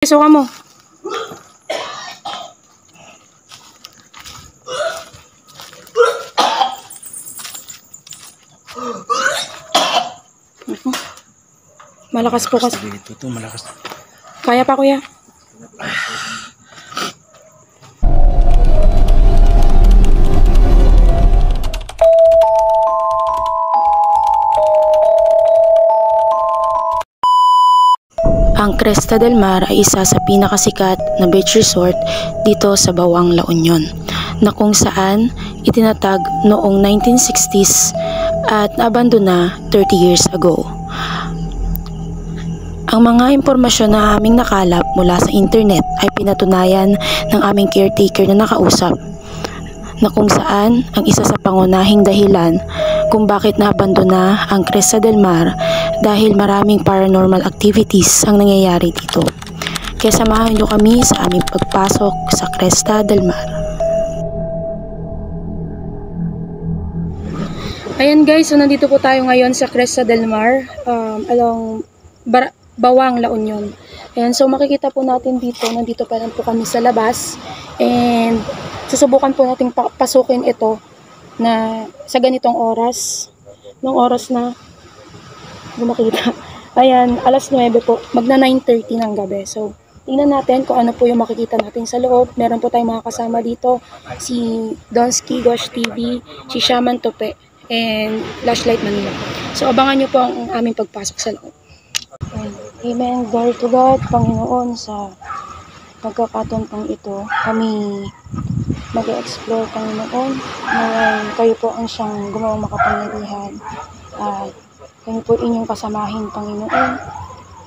Suka mo. Malakas po kasi. Ito malakas. Kaya pa, kuya. Ang Cresta del Mar ay isa sa pinakasikat na beach resort dito sa Bawang, La Union, na kung saan itinatag noong 1960s at naabandona 30 years ago. Ang mga impormasyon na aming nakalap mula sa internet ay pinatunayan ng aming caretaker na nakausap, na kung saan ang isa sa pangunahing dahilan kung bakit naabandona ang Cresta del Mar dahil maraming paranormal activities ang nangyayari dito. Kaya samahan niyo kami sa aming pagpasok sa Cresta del Mar. Ayan guys, so nandito po tayo ngayon sa Cresta del Mar, along Bawang, La Union. Ayan, so makikita po natin dito, nandito pa lang po kami sa labas, and susubukan po natin pasukin ito na sa ganitong oras, nung oras na makita. Ayan, alas 9 po, magna 9:30 ng gabi. So, tingnan natin kung ano po yung makikita natin sa loob. Meron po tayong mga kasama dito, si Donski Gosh TV, si Shaman Tope, and Flashlight Manila. So, abangan nyo po ang aming pagpasok sa loob. Amen. Glory to God, Panginoon, sa pagkakataon pong ito, kami mag-explore, Panginoon, na kayo po ang siyang gumawang makapangyarihan, at kayo po inyong kasamahin, Panginoon,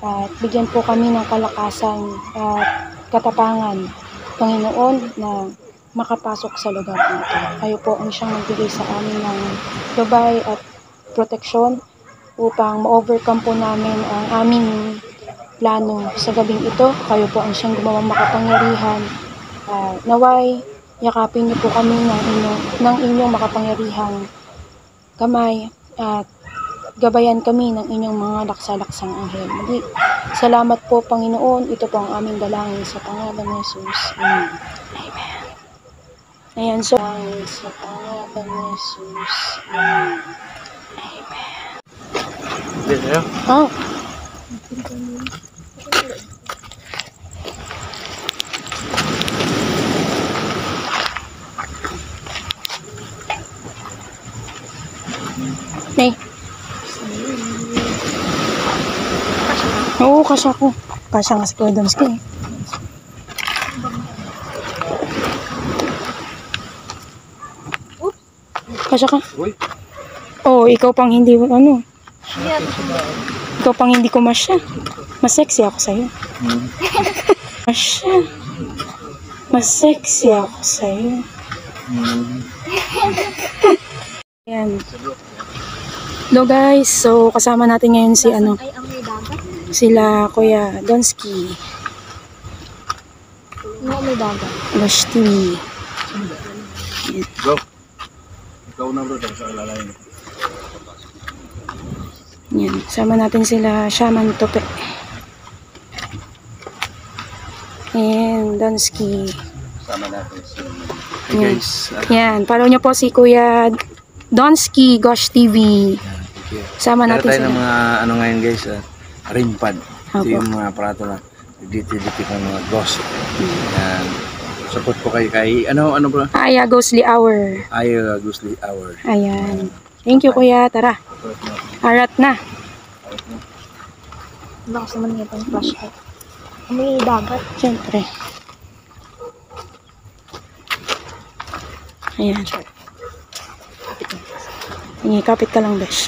at bigyan po kami ng kalakasan at katapangan, Panginoon, na makapasok sa lugar dito. Kayo po ang siyang magbigay sa amin ng gabay at proteksyon upang ma-overcome po namin ang aming plano sa gabing ito. Kayo po ang siyang gumawang makapangyarihan. Naway, yakapin niyo po kami ng inyong makapangyarihang kamay at gabayan kami ng inyong mga laksa-laksang anghel. Salamat po, Panginoon. Ito po ang aming dalangin sa pangalan ni Jesus. Amen. Amen. Ayan, so sa pangalan ni Jesus. Amen. Amen. Oh. Nay. Oo, kasya ko. Kasya nga si Kuya Donski. Kasya ka? Oo, ikaw pang hindi, ano? Ikaw pang hindi ko masya. Mas sexy ako sa'yo. Masya. Mas sexy ako sa'yo. Ayan. Hello guys, so kasama natin ngayon si sila Kuya Donski. May dagat. Gosh TV. Go. Ikaw na bro, tapos ang lalayin. Yan, sama natin sila Shaman Tope and Donski. Sama natin si Yan. guys. Yan, follow nyo po si Kuya Donski Gosh TV. Sama natin tayo sila. ng mga ano ngayon guys, rim pad. Ito Opo. yung mga aparato na dito ng mga ghost. Yan. Support po kayo kay ano bro? Aya Ghostly Hour. Aya Ghostly Hour. Ayan. Thank you Kuya, tara. Arat na. Lakas naman nga itong flashlight. May dagat. Siyempre. Ayan. Sige, kapit ka lang, besh.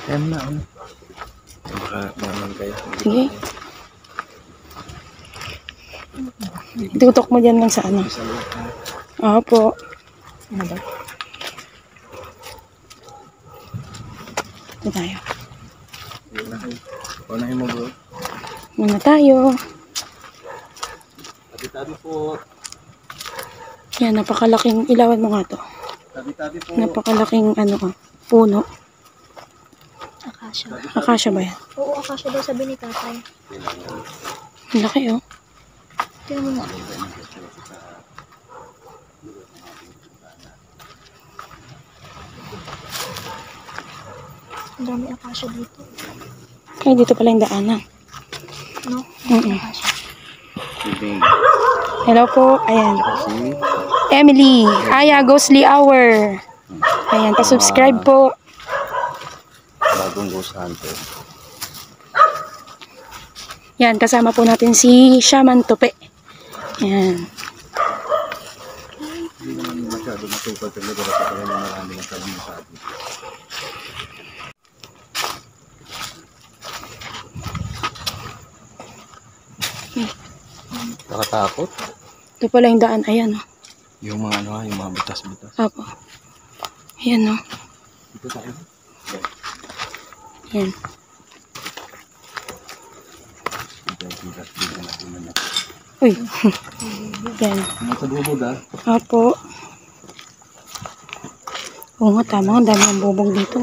Yan na. Baka kayo. Sige. Itutok mo dyan lang sa ano. Opo. Ano ba? Ito tayo. Unahin mo bro. Muna tayo. Tabi-tabi po. Yan, napakalaking, ilawan mo nga to. Tabi-tabi po. Napakalaking ano, puno. akasya. Akasya ba yan? Oo, akasya daw sabi ni tatay. Ang laki oh. Tingnan mo nga. Ang dami akasya dito. Ay, dito pala yung daanan. No? Mm-mm. Akasya. Bibig. Hello po. Ayan. Kasi, Emily. Aya Ghostly Hour. Ayan, pa-subscribe po. bagong Ghost Hunter. Yan, kasama po natin si Shaman Tope. Yan. Hindi naman masyado matupad talaga kasi kaya na marami ng sabi sa atin. Nakatakot? Ito pala yung daan. Ayan oh. Yung mga ano, yung mga butas-butas. Apo. Ayan oh. Ito tayo. Ayan. Uy. Yan. Nasa bubog ah. Apo. Oo nga, tama. Ang dami ng bubog dito.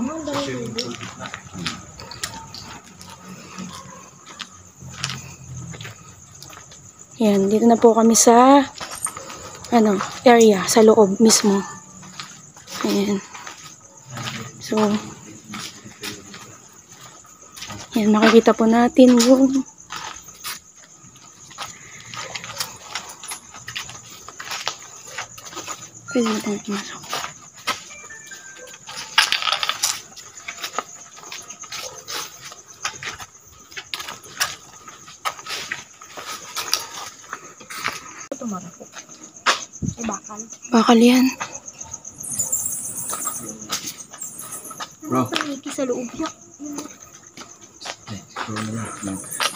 Yan. Dito na po kami sa area. Sa loob mismo. Ayan. So, yan. Makikita po natin yung pwede na tayong pumasok. Ito marako. Ay, bakal. Bakal yan. Bro. Paniki sa loob niya.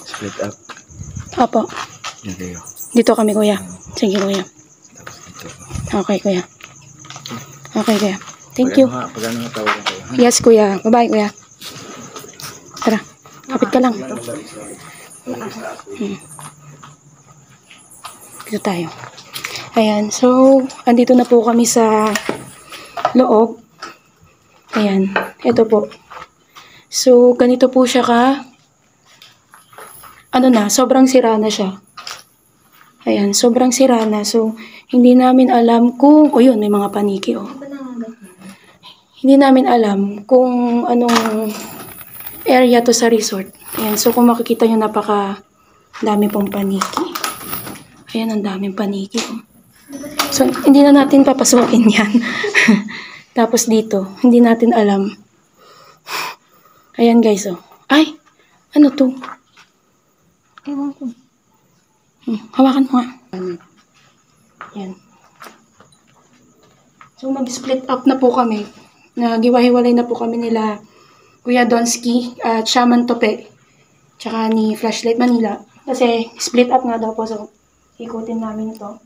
Split up. Apo. Yan kayo. Dito kami, kuya. Sige, kuya. Tapos dito. Okay, kuya. Okay, kuya. Thank you. Pag ano nga tawagan kayo. Yes, kuya. Bye-bye, kuya. Tara. Kapit ka lang. Dito tayo. Ayan. So, andito na po kami sa loob. Ayan. Ito po. So, ganito po siya sobrang sira na siya. Ayan, sobrang sira na. So, hindi namin alam kung, yun, may mga paniki, oh. Hindi namin alam kung anong area to sa resort. Ayan, so kung makikita nyo, napaka dami pong paniki. Ayan, ang daming paniki, oh. So, hindi na natin papasukin yan. Tapos dito, hindi natin alam. Ayan, guys, oh. Ay, ano to? Ewan ko. Hawakan mo nga. Yan. So, mag-split up na po kami. Nagiwa-hiwalay na po kami nila Kuya Donsky at Shaman Tope. Tsaka ni Flashlight Manila. Kasi split up nga daw po. So, ikutin namin ito.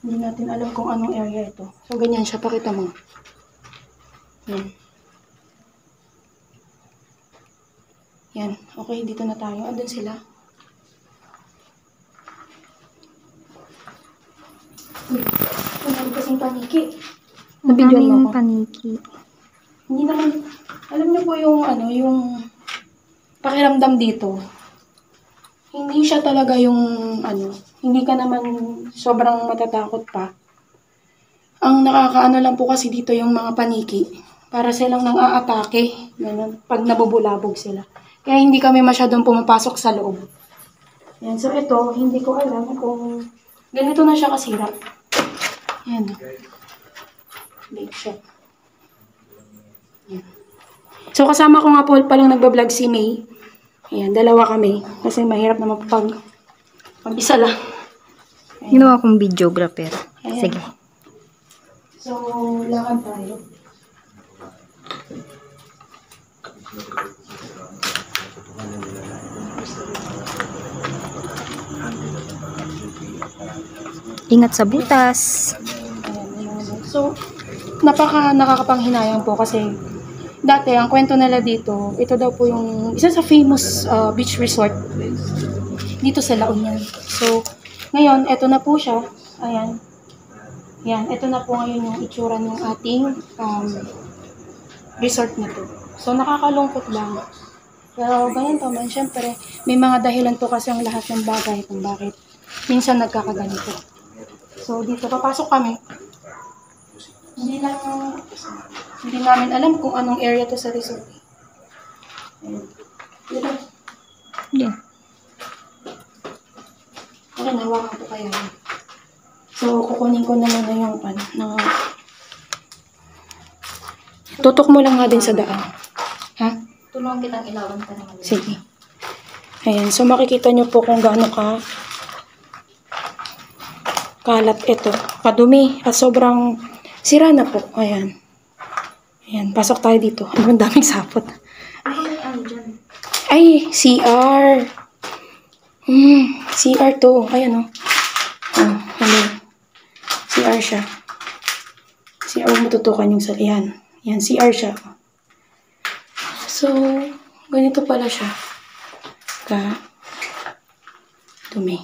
Hindi natin alam kung anong area ito. So, ganyan siya. Pakita mo. Yan. Yan. Okay, dito na tayo. Andun sila. Ang kasing paniki. Nabidyoan mo Daming ako. paniki. Hindi naman, alam niyo po yung yung pakiramdam dito. Hindi siya talaga yung hindi ka naman sobrang matatakot pa. Ang nakakaano lang po kasi dito yung mga paniki. Para silang nang aatake. Ganun, pag nabubulabog sila. Kaya hindi kami masyadong pumapasok sa loob. Yan, so ito, hindi ko alam kung ganito na siya kasira. Yan. Big shot. Yan. So, kasama ko nga po palang nagbablog si May. Ayan, dalawa kami. Kasi mahirap naman pag isa lang. Ginawa kong videographer. Ayan. Sige. So, lakad tayo. Ingat sa butas. So, nakakapanghinayang po kasi dati, ang kwento nila dito, ito daw po yung isa sa famous beach resort dito sa La Union. So, ngayon, ito na po siya. Ayan. Yan, ito na po ngayon yung itsura ng ating resort na to. So, nakakalungkot lang. Pero ganyan pa man, syempre, may mga dahilan po kasi ang lahat ng bagay kung bakit minsan nagkakaganito. So, dito papasok kami. Hindi namin alam kung anong area to sa resort. Ayan. Dito. Yeah. Ayan, hawakan ko kayo. So, kukunin ko na muna yung pan. Tutok mo lang nga din sa daan. Ha? Tulungan kitang ilawan ka naman. Sige. Ayan. So, makikita nyo po kung gaano kalat ito. Kadumi. At sobrang sira na po. Ayan. Ayan. Pasok tayo dito. Ang daming sapot. Ano dyan? Ay, CR. CR to. Ayan o. Hello. CR siya. CR, huwag matutukan yung sa... Ayan. Ayan, CR siya. So, ganito pala siya. Dumi.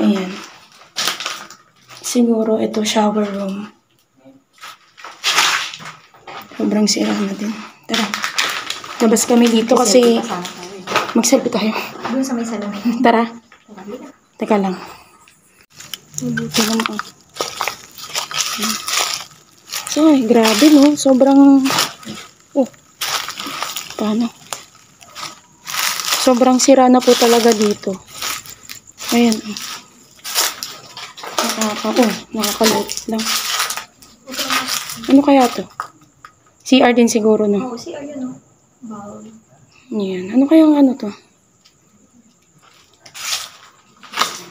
Ayan. Siguro ito shower room. Sobrang sira na din. Tara. Labas kami dito kasi mag-selfie tayo. Doon sa may salamin. Tara. Teka lang. Mabuti naman. So, ay, grabe no. Sobrang... Oh. Paano? Sobrang sira na po talaga dito. Ayan. Nakakalot lang. Ano kaya to? CR din siguro, no? Oo, CR yun, no? Wow. Yan. Ano kayang ano to?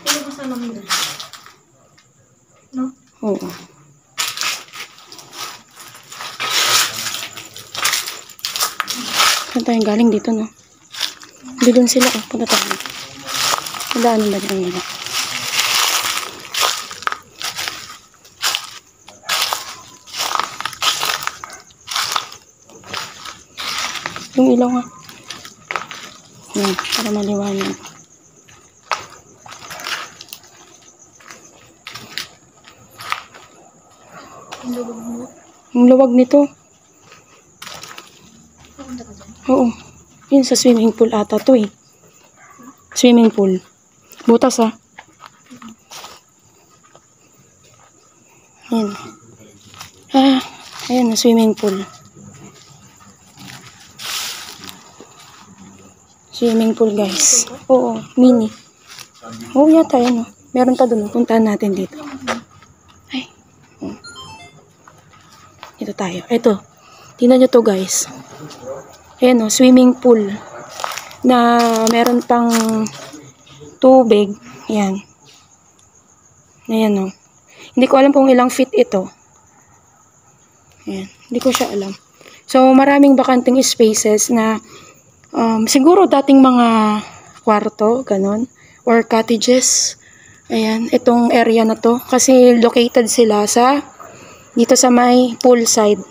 Pero mo sa namin doon. No? Oo. Saan tayong galing dito, no? Doon sila. Oh, punta tayo. Daanan ba dyan nila? Yung ilaw nga. Yan, para maliwanag. Yung luwag nito. Pumunta ka dyan. Oo. Yun sa swimming pool ata to eh. Swimming pool. Butas ah. Ayan. Ayan na swimming pool. Swimming pool guys. Oo, mini. Oo yata yan oh. Meron pa dun. Puntahan natin dito. Ay. Oh. Dito tayo. Ito. Tingnan nyo to guys. Ayan o, swimming pool na meron pang tubig. Ayan. Ayan o. Hindi ko alam kung ilang feet ito. Ayan. Hindi ko siya alam. So, maraming bakanting spaces na siguro dating mga kwarto, ganun. Or cottages. Ayan. Itong area na to. Kasi located sila dito sa may poolside.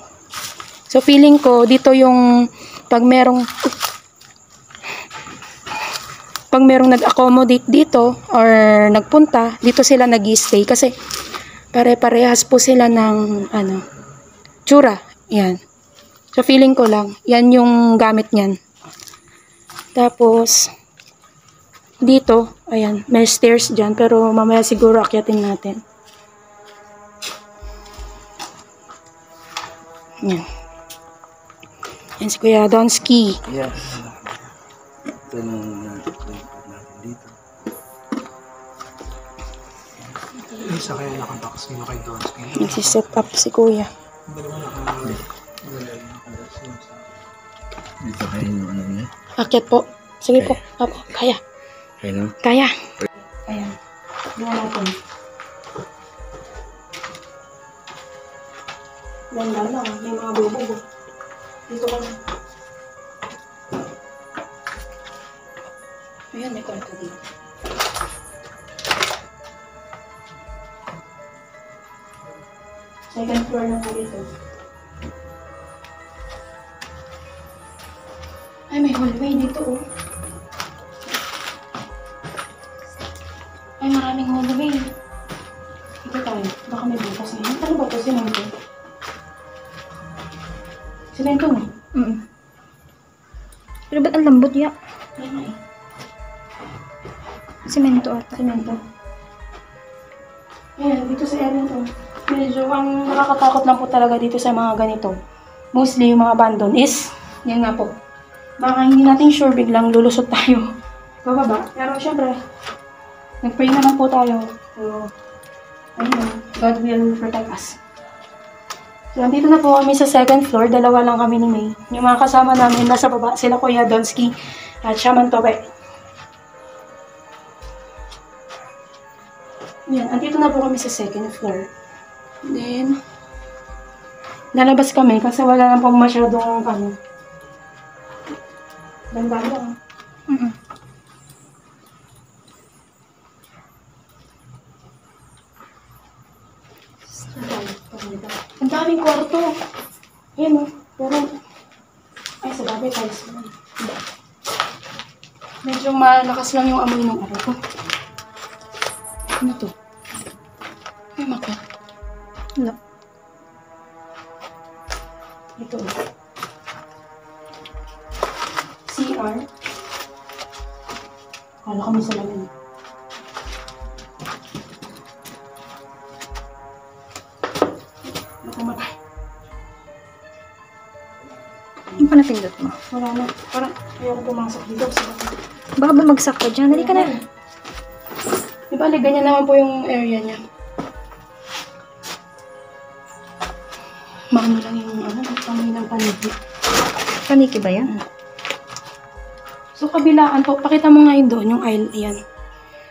So, feeling ko, dito yung pag merong nag-accommodate dito or nagpunta, dito sila nag-stay kasi pare-parehas po sila ng tsura. Yan. So, feeling ko lang, yan yung gamit niyan. Tapos, dito, ayan, may stairs dyan, pero mamaya siguro akyatin natin. Yan. Yan si Kuya Donsky. Yes. Ito yung natin dito. Isa kaya nakabox nyo kay Donsky. Nagsiset up si Kuya. Dito kayo yung ano niya. Akyat po. Sige po. Apo, kaya. Kaya no? Kaya. Ayan. Buwan natin. Ganda lang. May mga bubog. Dito ka na. Ayan, may kwarto dito. Second floor na po dito. Ay, may hallway dito oh. Ay, maraming hallway. Dito tayo. Baka may bukas na yun. Ano ba ito? Simento. Simento mo. Pero ba't ang lambot ya? Ayun eh. Semento ata. Semento. Ayan, dito sa area to. Medyo ang nakakatakot lang po talaga dito sa mga ganito. Mostly yung mga abandon is, yan nga po. Baka hindi natin sure biglang lulusot tayo. Bababa. Pero syempre, nag-pray naman po tayo. So, ayun, God will protect us. So, andito na po kami sa second floor. Dalawa lang kami ni May. Yung mga kasama namin nasa baba, sila Kuya Donsky at Shaman Tobe. Yan, andito na po kami sa second floor. Then, lalabas kami kasi wala lang pong masyadong Dandan lang. Ang daming kwarto. Ayan o. Pero, ay sa bagay tayo sa medyo malakas lang yung amoy ng ko. Ano to? May maka. Wala. Ito. CR. Kala kami sa lamin. Nakamatay. Yung pa napindot mo. Wala na. Parang ayoko pumasok dito. Baka bumagsak ka dyan. Dali ka na. Di ba, ganyan naman po yung area niya. Maano lang yung pangin ng paniki. Paniki ba yan? So, kabilaan po, pakita mo nga yun doon, yung aisle, ayan.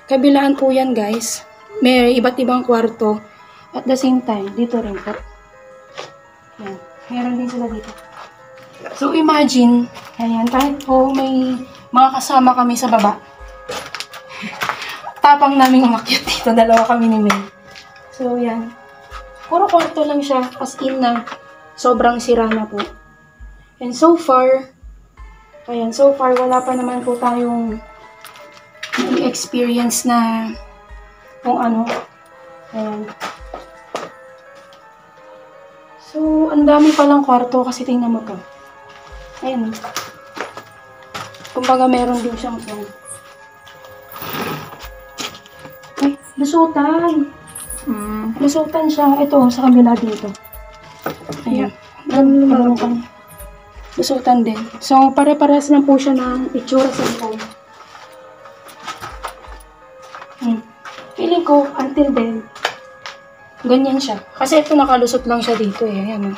Kabilaan po yan, guys. May iba't ibang kwarto. At the same time, dito rin po. Ayan. Meron din sila dito. So, imagine, ayan, kahit po may mga kasama kami sa baba, tapang naming umakyat dito. Dalawa kami ni May. So, yan. Puro kwarto lang siya. As in na, sobrang sira na po. And so far, ayan, so far, wala pa naman po tayong experience na kung ano. Ayan. So, ang dami palang kwarto kasi tingnan mo to. Ayan. Kumbaga, meron din siyang ay, lusutan. Lusutan siya. Ito, sa kabila dito. Ayan. Lusutan din. So, pare-pares lang po siya ng itsura sa likod. Feeling ko, until then, ganyan siya. Kasi ito, nakalusot lang siya dito eh. Ayan.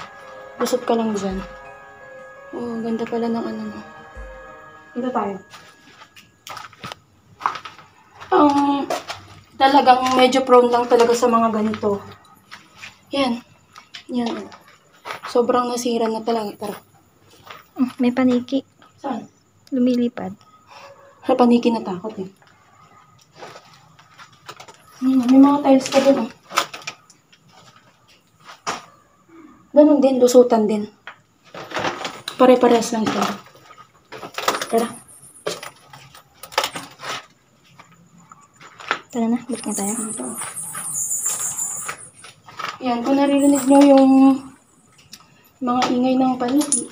Lusot ka lang dyan. Oh, ganda pala ng ano. Dito tayo. Talagang medyo prone lang talaga sa mga ganito. Yan. Yan. Sobrang nasira na talaga. Tara. May paniki. Saan? Lumilipad. Sa paniki na takot eh. May mga tiles pa dun. Ganun din, lusutan din. Pare-pares lang siya. Tara. Tara na, balik na tayo. Yan, kung naririnig nyo yung mga ingay ng paniki.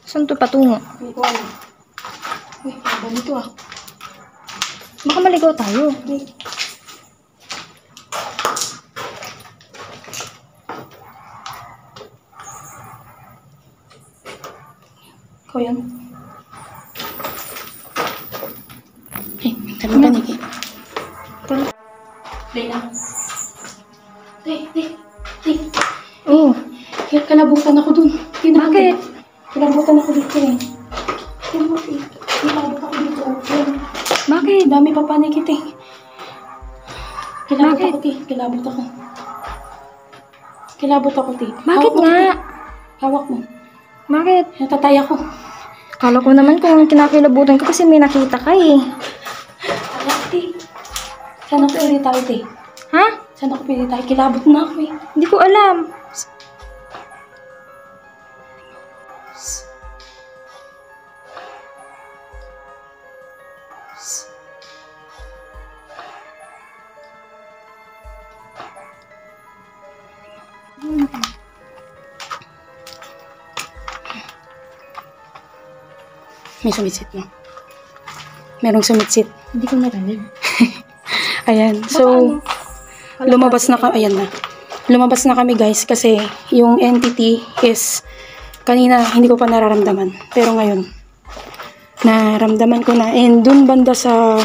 Saan to patungo? Hindi ko alam. Uy, ganito ah. Baka maligaw tayo. Uy. Ikaw yan. Hey, tama ba Nikki? Play na. Tay. Oh, Kaya kalabutan ako dun. bakit? Kalabutan ako dito eh. Kalabutan ako dito. Bakit? Dami pa panikit eh. Kilabot Bakit? ako, ti. Kilabot ako, ti. Bakit Hawak mo, nga? ti. Hawak mo. Bakit? Natatay ako. Kala ko naman kung kinakilabutan ko kasi may nakita ka eh. Hawak, ti. Saan ako pili tayo, ti? Ha? Saan ako pili tayo? Kilabot na ako eh. Hindi ko alam. May sumitsit no? Merong sumitsit. Hindi ko narinig. Ayan. So, lumabas na kami. Ayan na. Lumabas na kami guys kasi yung entity is kanina hindi ko pa nararamdaman. Pero ngayon, naramdaman ko na. And dun banda sa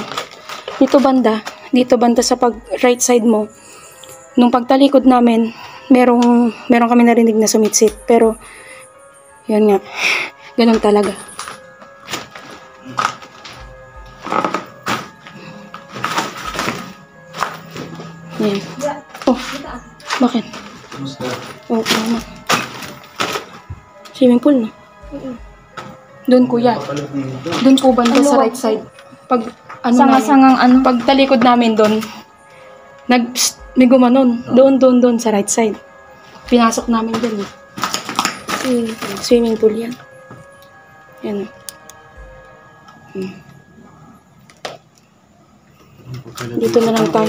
dito banda sa pag right side mo, nung pagtalikod namin, meron kami narinig na sumitsit. Pero, yun nga. Ganun talaga. Yan. Oh, bakit? Oh, ano? Swimming pool, no? Doon, kuya. Doon po banda sa right side. Pag, ano Sanga-sangang ano. pag talikod namin doon, may gumanon. Doon sa right side. Pinasok namin doon. Swimming pool yan. Yan. Dito na lang tayo.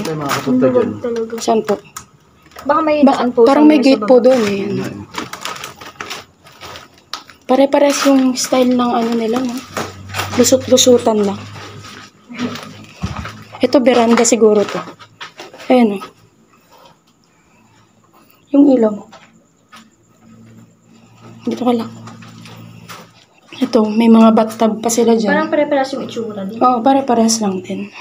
Luwag talaga. Saan po? Baka may daan po. Parang may somewhere gate sa po baba. doon eh. Ano. Pare-pares yung style ng ano nila, no? Lusot-lusutan lang. Ito, veranda siguro to. Ayan, oh. Yung ilaw. Dito ka lang. Ito, may mga bathtub pa sila dyan. Parang pare-paras yung itsura din. Oo, pare-pares lang din.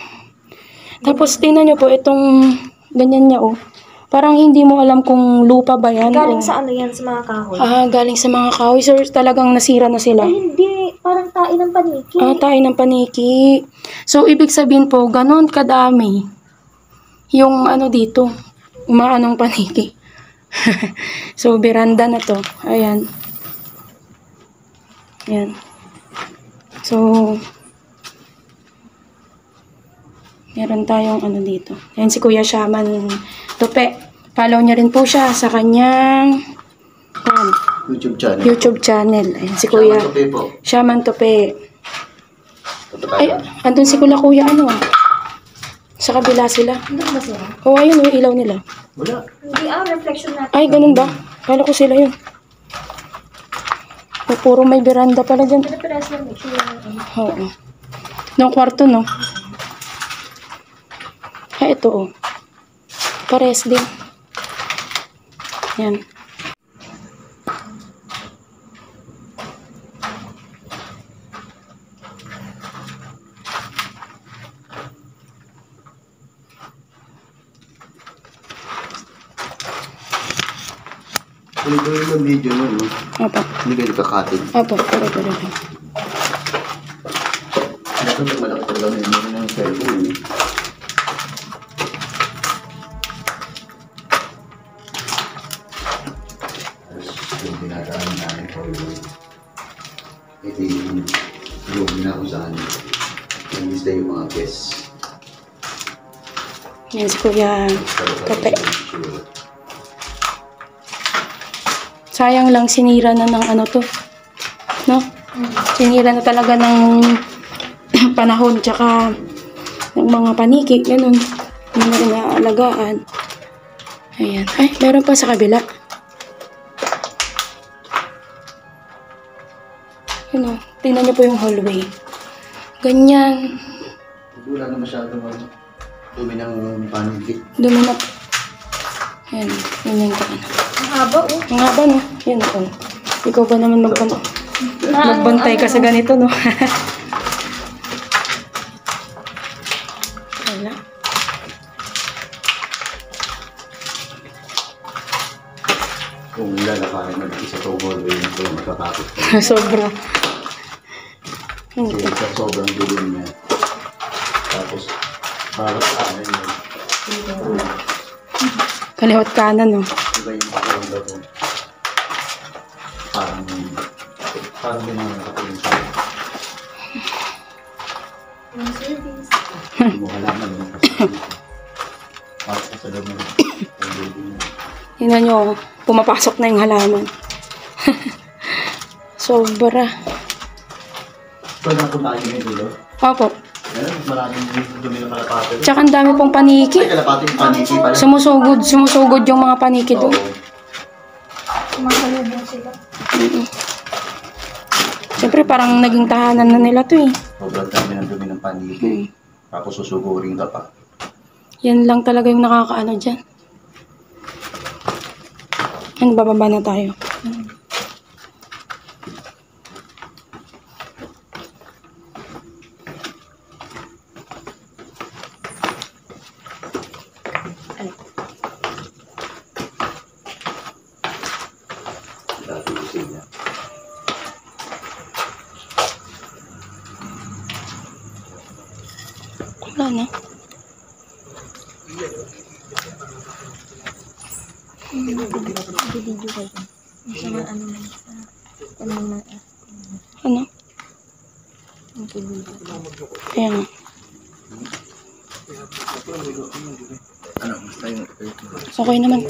Tapos, tingnan nyo po, itong ganyan niya, oh. Parang hindi mo alam kung lupa ba yan. Galing o- sa ano yan, sa mga kahoy. galing sa mga kahoy. So, talagang nasira na sila. Ay, hindi. Parang tain ng paniki. Tayo ng paniki. So, ibig sabihin po, ganon kadami yung ano dito, umaanong paniki. So, veranda na to. Ayan. Ayan. So, meron tayong ano dito. Ayan si Kuya Shaman Tope. Follow niyo rin po siya sa kanyang ayan, YouTube channel. YouTube channel. Ayan si Kuya Shaman Tope po. Shaman Tope. Punta Ay, tayo. andun si Kuya ano ah. Sa kabila sila. Hindi ba sila? Oh, ayun yung ilaw nila. Wala. Hindi, reflection natin. Ay, ganun ba? Kala ko sila yun. Oh, puro may veranda pala dyan. Pare-paras lang yung itsura ng ano. Oo. Ng kwarto, no? Ay, ito, oh. Pares din. Yan. Kung ito yung video mo, no? Apo. Hindi kayo kakatin. Apo, pero. Ito yung malaki talaga na yun ng cellphone. Yung pinadaan namin ko ito yung na kung saan yung lista yung mga guests. Yan si Kuya Tope. Sayang lang sinira na ng ano to. No? Sinira na talaga ng panahon tsaka ng mga paniki. Ganun. Hindi na rin naalagaan. Ayan. Ay, meron pa sa kabila. Yun o. Tingnan niyo po yung hallway. Ganyan. Wala na masyadong dumi ng paniki. Dumi na. Ayan. Yun yung ano. Ang haba, oh. Ang haba, no? Yan, oh. Ikaw ba naman magbantay ka sa ganito, no? Wala. Kung lalakarin mag-isa to hallway na ito yung matatakot. Sobra. Kasi sa sobrang dilim niya. Tapos, parang kanan yun. Kaliwat kanan, no? Iba yung pakiramdam mo. Parang din ang nakatulong sa akin. Yung service. Hindi mo halaman yung kasi. Parang sa loob ng building mo. Tingnan nyo, pumapasok na yung halaman. Sobra. So, napunta kayo yung dulo? Opo. Ayan, maraming dumi ng kalapate. Tsaka ang dami pong paniki. Ay, kalapate yung paniki pala. Sumusugod yung mga paniki doon. Oo. Sumasalubong sila. Mm-mm. Siyempre, parang naging tahanan na nila to eh. Sobrang dami ng dumi ng paligid. Hmm. Tapos susugurin ka pa. Yan lang talaga yung nakakaano dyan. Ano, bababa na tayo. Dati kusina. Wala na. Video kayo. Sa mga ano man sa ano man Ano? ang video. Kaya nga. Ano, basta yung... Okay naman.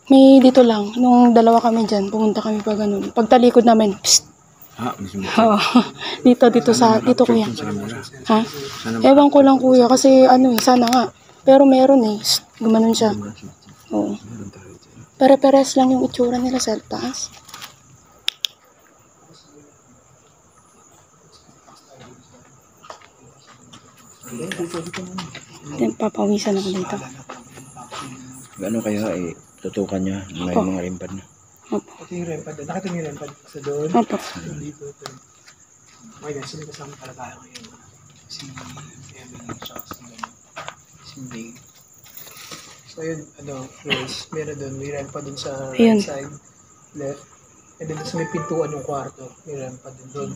May dito lang. Nung dalawa kami dyan, pumunta kami pa ganun. Pagtalikod namin, psst. Oo. Dito kuya. Ha? Ewan ko lang kuya kasi ano eh, sana nga. Pero meron eh. Psst, gumanon siya. Oo. Pare-pares lang yung itsura nila sa taas. Papawisan ako dito. Ano kaya tutukan niya may Opo. mga limpad na. Opo. Ito yung rempad doon. Nakita niyo yung rempad sa doon. Opo. Dito. Okay guys, sino kasama pala tayo ngayon? Si Emily, tsaka si May. So yun, guys, meron doon. May rempad doon sa Ayun. right side, left. And then sa may pintuan yung kwarto, may rempad din doon.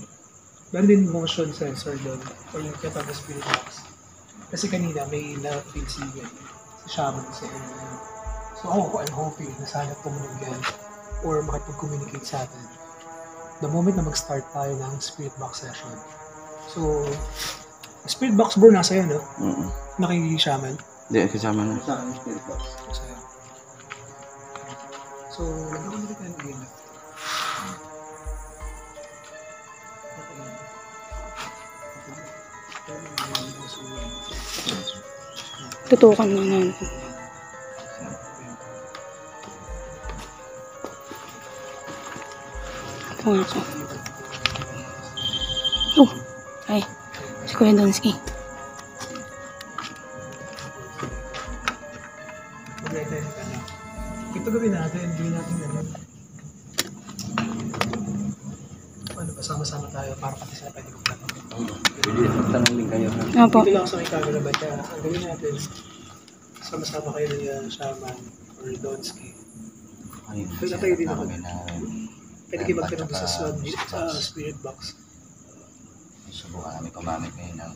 Meron din motion sensor doon. Or yung kaya spirit box. Kasi kanina may na-feel si shaman sa area. So ako, I'm hoping na sana tumunog yan or makipag-communicate sa atin the moment na mag-start tayo ng spirit box session. So, spirit box bro, nasa yan, no? Naki-shaman. Hindi, kasama na. Sa akin yung spirit box. So, nagkakon na rin tayo ng game. Tutukan mo na. Ito nga ako. Oh! Ay, si Kuya Donsky. Mag-edit ka na. Ito gawin natin, ano ba, sama-sama tayo para pati sila pwede magtanong. Pwede, magtanong din kayo. Opo. Dito lang ako sa may camera ba siya. Ang gawin natin, sama-sama kayo ng shaman or Donsky. Ayun, Pwede kayo din ako. na... Pwede kayo magtanong sa spirit box. Subukan namin gumamit ngayon ng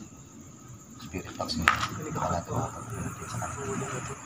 spirit box nito. Baka natin makapag-communicate sa kanila.